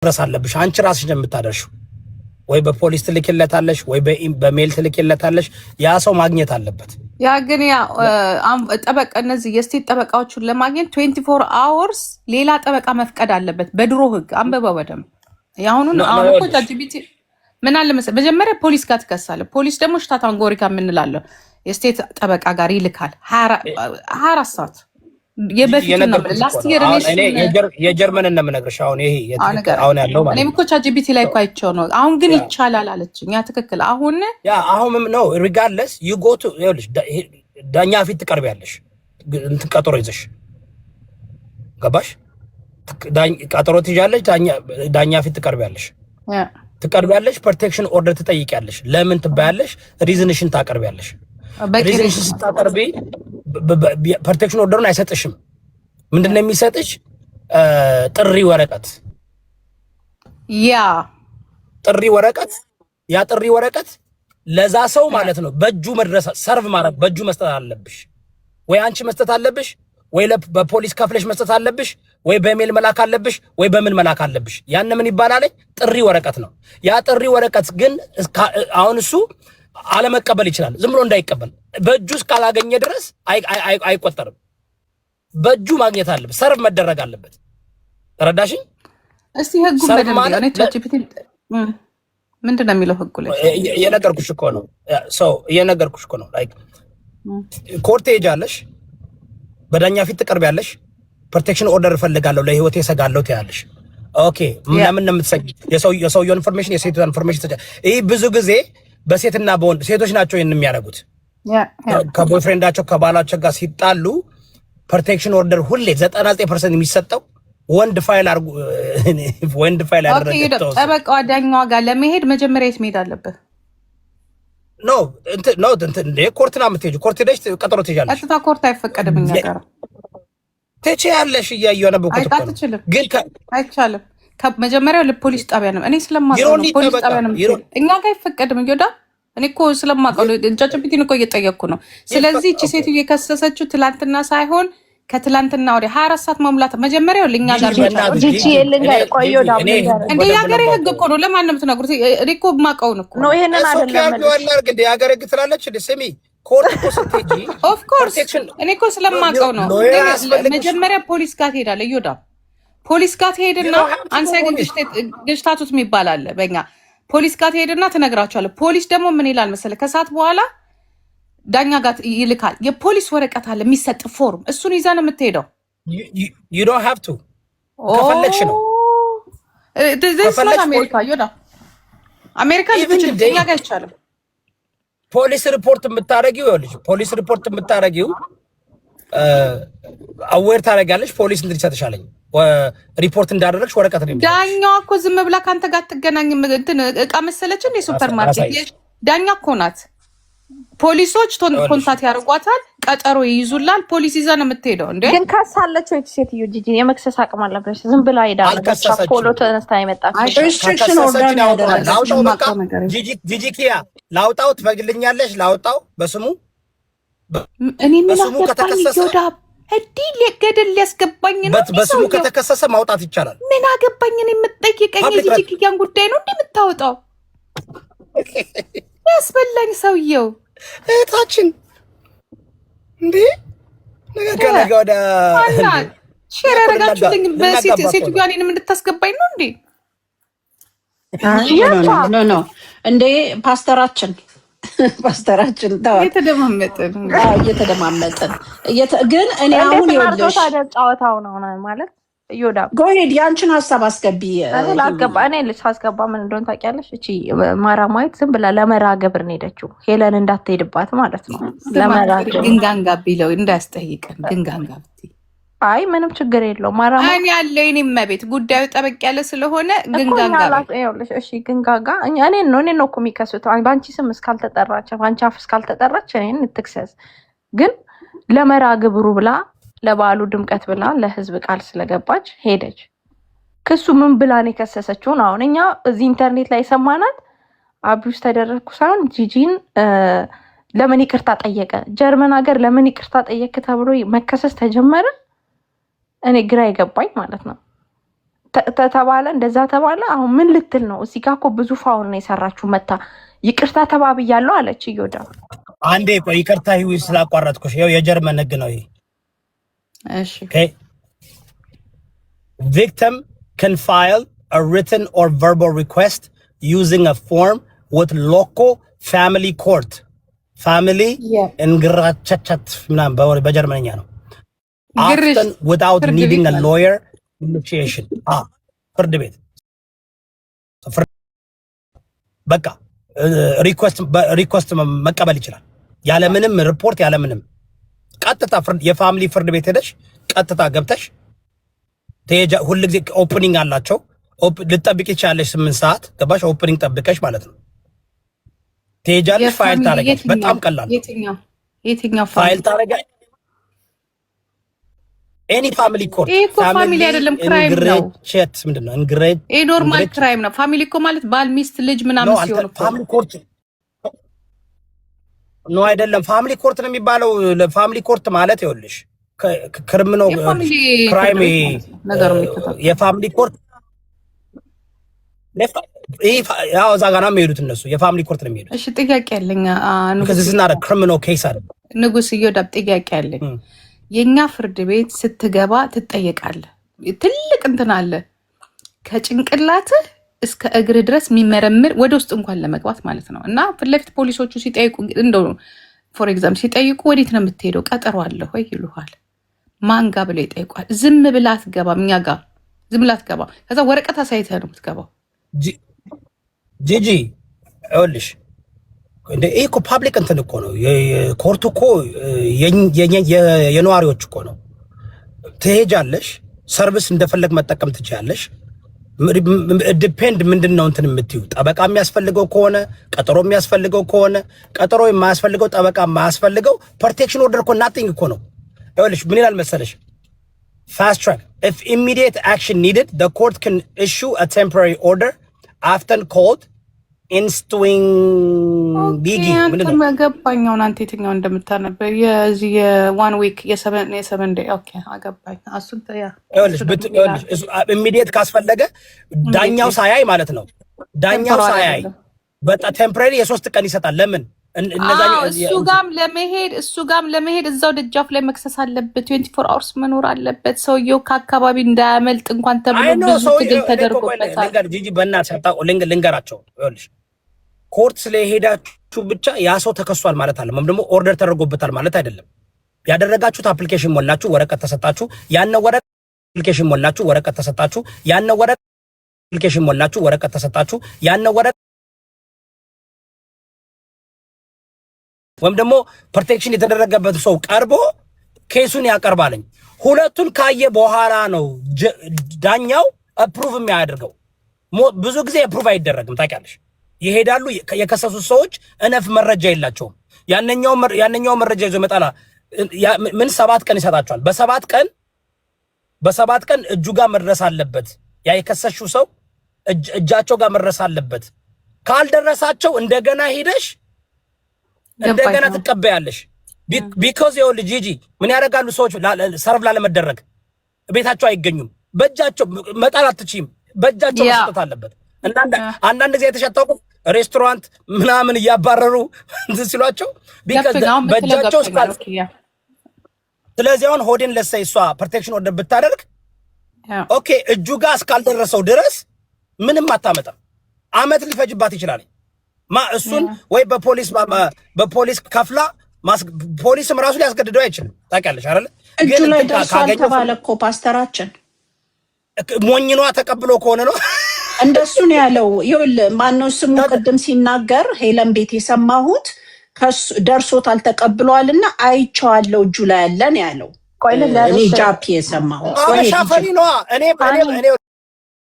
ድረስ አለብሽ አንቺ ራስሽ ነው የምታደርሺው። ወይ በፖሊስ ትልክለታለሽ ወይ በሜል ትልክለታለሽ። ያ ሰው ማግኘት አለበት። ያ ግን ያ ጠበቃ እነዚህ የስቴት ጠበቃዎችን ለማግኘት 24 hours ሌላ ጠበቃ መፍቀድ አለበት በድሮ ህግ። አንበባው በደም ያሁኑን አሁን እኮ ጃጂቢቲ ምን አለ መሰለህ መጀመሪያ ፖሊስ ጋር ትከሳለህ። ፖሊስ ደግሞ ሽታታንጎሪካ የምንላለው የስቴት ጠበቃ ጋር ይልካል 24 ሰዓት የበፊት ነው ላስት ይር እኔ የጀርመን እና ምነግርሽ አሁን ይሄ አሁን ያለው ማለት እኔም እኮ ቻጂቢቲ ላይ እኮ አይቼው ነው። አሁን ግን ይቻላል አለችኝ። ያ ትክክል አሁን አሁን ነው ሪጋርድለስ ዩ ጎ ቱ ይኸውልሽ ዳኛ ፊት ትቀርቢያለሽ። እንትን ቀጠሮ ይዘሽ ገባሽ ቀጠሮ ትይዣለሽ። ዳኛ ፊት ትቀርቢያለሽ ፕሮቴክሽን ኦርደር ትጠይቂያለሽ። ለምን ትባያለሽ? ሪዝንሽን ታቀርቢያለሽ። ሪዝንሽን ስታቀርቢ ፕሮቴክሽን ኦርደሩን አይሰጥሽም። ምንድነው የሚሰጥሽ? ጥሪ ወረቀት። ያ ጥሪ ወረቀት ለዛ ሰው ማለት ነው በእጁ መድረስ ሰርቭ ማድረግ በእጁ መስጠት አለብሽ። ወይ አንቺ መስጠት አለብሽ፣ ወይ በፖሊስ ከፍለሽ መስጠት አለብሽ፣ ወይ በሜል መላክ አለብሽ፣ ወይ በምን መላክ አለብሽ። ያን ምን ይባላል? ጥሪ ወረቀት ነው። ያ ጥሪ ወረቀት ግን አሁን እሱ አለመቀበል ይችላል። ዝም ብሎ እንዳይቀበል በእጁ እስካላገኘ ድረስ አይቆጠርም። በእጁ ማግኘት አለበት፣ ሰርቭ መደረግ አለበት። ተረዳሽኝ? እስቲ ህጉ በደንብ ነው ቻቺፒቲ ምንድነው የሚለው ህጉ ላይ የነገርኩሽ እኮ ነው። የነገርኩሽ እኮ ነው። ላይክ ኮርት ሄጃለሽ፣ በዳኛ ፊት ትቀርቢያለሽ። ፕሮቴክሽን ኦርደር እፈልጋለሁ፣ ለህይወቴ እሰጋለሁ ትያለሽ። ኦኬ ለምን ነው የምትሰጊ? የሰውየው ኢንፎርሜሽን የሴቷ ኢንፎርሜሽን ይሄ ብዙ ጊዜ በሴትና በወንድ ሴቶች ናቸው ይሄን የሚያደርጉት። ከቦይፍሬንዳቸው ከባላቸው ጋር ሲጣሉ ፕሮቴክሽን ኦርደር ሁሌ 99% የሚሰጠው ወንድ ፋይል ያደረገው ጠበቃው ዳኛዋ ጋር ለመሄድ መጀመሪያ የት መሄድ አለበት? ኮርት ነው የምትሄጂው። ኮርት ሄደሽ ቀጠሮ ትይዣለሽ። ቀጥታ ኮርት አይፈቀድም። እኛ ጋር ትችያለሽ። እያየሁ ነበር። ግን አይቻልም። መጀመሪያው ለፖሊስ ጣቢያ ነው። እኔ ስለማውቀው ነው ፖሊስ ጣቢያ ነው። እኛ ጋር አይፈቀድም። ይወዳ እኔ እኮ ስለማውቀው ነው። ጃጅቢቲን እኮ እየጠየቅኩ ነው። ስለዚህ እቺ ሴትዮ የከሰሰችው ትላንትና ሳይሆን ከትላንትና ወዲያ 24 ሰዓት መሙላት መጀመሪያው ለኛ ጋር ነው። ጂጂ የለንጋር ቆዮ ዳም እንዴ ያገሬ ህግ እኮ ነው። ለማንም ትነግሩት እኔ እኮ ማቀው ነው ነው ይሄንን አይደለም ማለት እንዴ ያገሬ ህግ ትላለች እንዴ ስሚ ኮርት እኮ ስትሄጂ ኦፍ ኮርስ እኔ እኮ ስለማቀው ነው። መጀመሪያ ፖሊስ ጋር ትሄዳለህ። ይወዳ ፖሊስ ጋር ትሄድና አንሳ ግሽታቱት የሚባል አለ በእኛ ፖሊስ ጋር ትሄድና ትነግራቸዋለህ። ፖሊስ ደግሞ ምን ይላል መሰለህ ከሰዓት በኋላ ዳኛ ጋር ይልካል። የፖሊስ ወረቀት አለ የሚሰጥ ፎርም፣ እሱን ይዘህ ነው የምትሄደው። you don't have to ከፈለግሽ ነው አሜሪካ ይወዳ አሜሪካ እኛ ጋር አይቻልም። ፖሊስ ሪፖርት የምታረጊው ይኸውልሽ ፖሊስ ሪፖርት የምታረጊው አዌር ታረጋለሽ። ፖሊስ እንድትሰጥሻለኝ ሪፖርት እንዳደረግሽ ወረቀት ነው። ዳኛዋ እኮ ዝም ብላ ካንተ ጋር ትገናኝ እንትን እቃ መሰለች እንደ ሱፐር ማርኬት ዳኛ እኮ ናት። ፖሊሶች ኮንታክት ያደርጓታል፣ ቀጠሮ ይይዙላል። ፖሊስ ይዛ ነው የምትሄደው። እንዴ ግን ካሳለች ወይ ሴትዮ ጂጂ የመክሰስ አቅም አለበት። ዝም ብላ ሄዳለች። ፖሎ ተነስታ የመጣች ሪስትሪክሽን ኦርደር ነው ያደረገችው። ጂጂ ኪያ ላውጣው ትፈቅድልኛለሽ? ላውጣው በስሙ እኔ ምን አገባኝ? ይወዳ እዲ ለገደል ሊያስገባኝ ነው። በስሙ ከተከሰሰ ማውጣት ይቻላል። ምን አገባኝ? እኔ የምትጠይቀኝ የጂጂ ኪያን ጉዳይ ነው እንዴ የምታወጣው? ያስበላኝ ሰውየው እህታችን እንዴ ነገ ወደ ሼር ያደረጋችሁልኝ ሴትዮዋ እኔንም እንድታስገባኝ ነው እንዴ? ኖ እንዴ ፓስተራችን እየተደማመጥን ግን እኔ አሁን ይኸውልሽ ጨዋታው ነው ማለት ይወዳ ጎሄድ ያንቺን ሀሳብ አስገቢ። እኔ ልሳስገባ ምን እንደሆነ ታውቂያለሽ? እቺ ማራማዊት ዝም ብላ ለመራገብር ነው ሄደችው። ሄለን እንዳትሄድባት ማለት ነው። ለመራገብር ግንጋንጋ ቢለው እንዳያስጠይቀን ግንጋንጋ ብትይ አይ ምንም ችግር የለውም። ማራማዊት እኔ ያለው እኔም መቤት ጉዳዩ ጠበቅ ያለ ስለሆነ ግንጋንጋ ይኸውልሽ። እሺ ግንጋጋ እኔ ነው እኮ የሚከሱት ባንቺ ስም እስካልተጠራች ባንቺ አፍ እስካልተጠራች እኔን ትክሰስ። ግን ለመራገብሩ ብላ ለባሉ ድምቀት ብላ ለህዝብ ቃል ስለገባች ሄደች። ክሱ ምን ብላ ነው የከሰሰችው? አሁን እኛ እዚህ ኢንተርኔት ላይ ሰማናት አቢዩስ ተደረግኩ ሳይሆን ጂጂን ለምን ይቅርታ ጠየቀ? ጀርመን ሀገር ለምን ይቅርታ ጠየቅ ተብሎ መከሰስ ተጀመረ። እኔ ግራ የገባኝ ማለት ነው። ተባለ እንደዛ ተባለ። አሁን ምን ልትል ነው? እዚህ ጋር እኮ ብዙ ፋውል ነው የሰራችሁ። መታ ይቅርታ ተባብያለሁ አለች እዮዳ። አንዴ ቆይ ይቅርታ ይሁን ስላቋረጥኩሽ። ይኸው የጀርመን ህግ ነው ይሄ። እሺ victim can file a written or verbal request using a form with local family court. family እንግራቻቻት ምናምን በጀርመንኛ ነው። often without needing a lawyer initiation. ፍርድ ቤት በቃ ሪኩዌስት መቀበል ይችላል ያለምንም ሪፖርት ያለምንም ቀጥታ የፋሚሊ ፍርድ ቤት ሄደሽ ቀጥታ ገብተሽ ተጀ ሁሉ ጊዜ ኦፕኒንግ አላቸው። ልትጠብቂ ይቻለሽ 8 ሰዓት ገባሽ? ኦፕኒንግ ጠብቀሽ ማለት ነው። ተጃለሽ ፋይል ታረጋሽ። በጣም ቀላል። የትኛው ፋይል ታረጋሽ? ኤኒ ፋሚሊ ኮርት። ፋሚሊ አይደለም ክራይም ነው። ቼት ምንድነው? ይሄ ኖርማል ክራይም ነው። ፋሚሊ እኮ ማለት ባል ሚስት ልጅ ምናምን ሲሆን እኮ ፋሚሊ ኮርት ነው አይደለም። ፋሚሊ ኮርት ነው የሚባለው። ለፋሚሊ ኮርት ማለት ይኸውልሽ ክርምኖ ክራይም ነገሩ የሚከታተል የፋሚሊ ኮርት ያው እዛ ጋር ነው የሚሄዱት እነሱ የፋሚሊ ኮርት ነው የሚሄዱት። እሺ ጥያቄ አለኝ። because this is not a criminal case አይደል? ንጉስ እዮዳብ ጥያቄ አለኝ። የኛ ፍርድ ቤት ስትገባ ትጠየቃለህ። ትልቅ እንትን አለ ከጭንቅላትህ እስከ እግር ድረስ የሚመረምር ወደ ውስጥ እንኳን ለመግባት ማለት ነው። እና ፊት ለፊት ፖሊሶቹ ሲጠይቁ እንደው ፎር ኤግዛምፕል ሲጠይቁ ወዴት ነው የምትሄደው ቀጠሮ አለ ወይ ይሉሃል። ማን ጋር ብለው ይጠይቋል። ዝም ብላ አትገባም። እኛ ጋር ዝም ብላ አትገባም። ከዛ ወረቀት አሳይተህ ነው የምትገባው። ጂጂ ይኸውልሽ እንደ እኮ ፓብሊክ እንትን እኮ ነው የኮርቱ እኮ የነዋሪዎች እኮ ነው። ትሄጃለሽ፣ ሰርቪስ እንደፈለግ መጠቀም ትችያለሽ። ዲፔንድ ምንድነው እንትን የምትዩ ጠበቃ የሚያስፈልገው ከሆነ ቀጠሮ የሚያስፈልገው ከሆነ ቀጠሮ የማያስፈልገው ጠበቃ የማያስፈልገው ፕሮቴክሽን ኦርደር እኮ ናቲንግ እኮ ነው። ይኸውልሽ ምን ይላል መሰለሽ fast track if immediate action needed the court can issue a temporary order often called instituting bigi ምንድነው ማገባኛው አንተ የትኛው እንደምታነበ የዚህ የዋን ዊክ የሰቨን ዴይ ኦኬ አገባኝ አሱን ያ ይኸውልሽ immediate ካስፈለገ ዳኛው ሳያይ ማለት ነው። ዳኛው ሳያይ በጣም ቴምፖራሪ የ3 ቀን ይሰጣል። ለምን እሱ ጋም ለመሄድ እዛው ደጃፍ ላይ መክሰስ አለበት። 24 hours መኖር አለበት። ሰውየው ከአካባቢ እንዳያመልጥ እንኳን ተብሎ ብዙ ትግል ተደርጎበታል። ጂጂ በእናትሽ አጣው ልንገራቸው። ይኸውልሽ ኮርት ስለሄዳችሁ ብቻ ያ ሰው ተከሷል ማለት አለ ወይም ደግሞ ኦርደር ተደርጎበታል ማለት አይደለም። ያደረጋችሁት አፕሊኬሽን ሞላችሁ፣ ወረቀት ተሰጣችሁ። ያን ወረቀት አፕሊኬሽን ሞላችሁ፣ ወረቀት ተሰጣችሁ። ያን ወረቀት አፕሊኬሽን ሞላችሁ፣ ወረቀት ተሰጣችሁ። ያን ወረቀት ወይም ደግሞ ፕሮቴክሽን የተደረገበት ሰው ቀርቦ ኬሱን ያቀርባልኝ። ሁለቱን ካየ በኋላ ነው ዳኛው አፕሩቭ የሚያደርገው። ብዙ ጊዜ አፕሩቭ አይደረግም ታውቂያለሽ። ይሄዳሉ የከሰሱት ሰዎች እነፍ መረጃ የላቸውም። ያንኛው መረጃ ይዞ መጣላ ምን 7 ቀን ይሰጣቸዋል። በሰባት ቀን እጁ ጋር መድረስ አለበት። ያ የከሰሹ ሰው እጃቸው ጋር መድረስ አለበት። ካልደረሳቸው እንደገና ሄደሽ እንደገና ትቀበያለሽ። ቢኮዝ ይኸውልሽ ጂጂ ምን ያደርጋሉ ሰዎች ሰርቭ ላለመደረግ ቤታቸው አይገኙም። በእጃቸው መጣል አትችይም። በእጃቸው መስጠት አለበት። አንዳንድ ጊዜ የተሸጠው ሬስቶራንት ምናምን እያባረሩ እንትን ሲሏቸው በእጃቸው ስካል ስለዚህ አሁን ሆዴን ለሰይ እሷ ፕሮቴክሽን ኦርደር ብታደርግ ኦኬ እጁ ጋር እስካልደረሰው ድረስ ምንም አታመጣም። አመት ሊፈጅባት ይችላል። እሱን ወይ በፖሊስ ከፍላ ፖሊስም ራሱ ሊያስገድደው አይችልም። ታውቂያለሽ አይደል? እጁ ላይ ደርሷል ተባለ እኮ ፓስተራችን። ሞኝኗ ተቀብሎ ከሆነ ነው እንደሱ ነው ያለው። ይኸውልህ ማነው ስሙ ቅድም ሲናገር ሄለን ቤት የሰማሁት ደርሶታል ተቀብሏልና አይቼዋለሁ እጁ ላይ ያለ ነው ያለው። እኔ ጃፒ የሰማሁት ሻፈሪ ነው። እኔ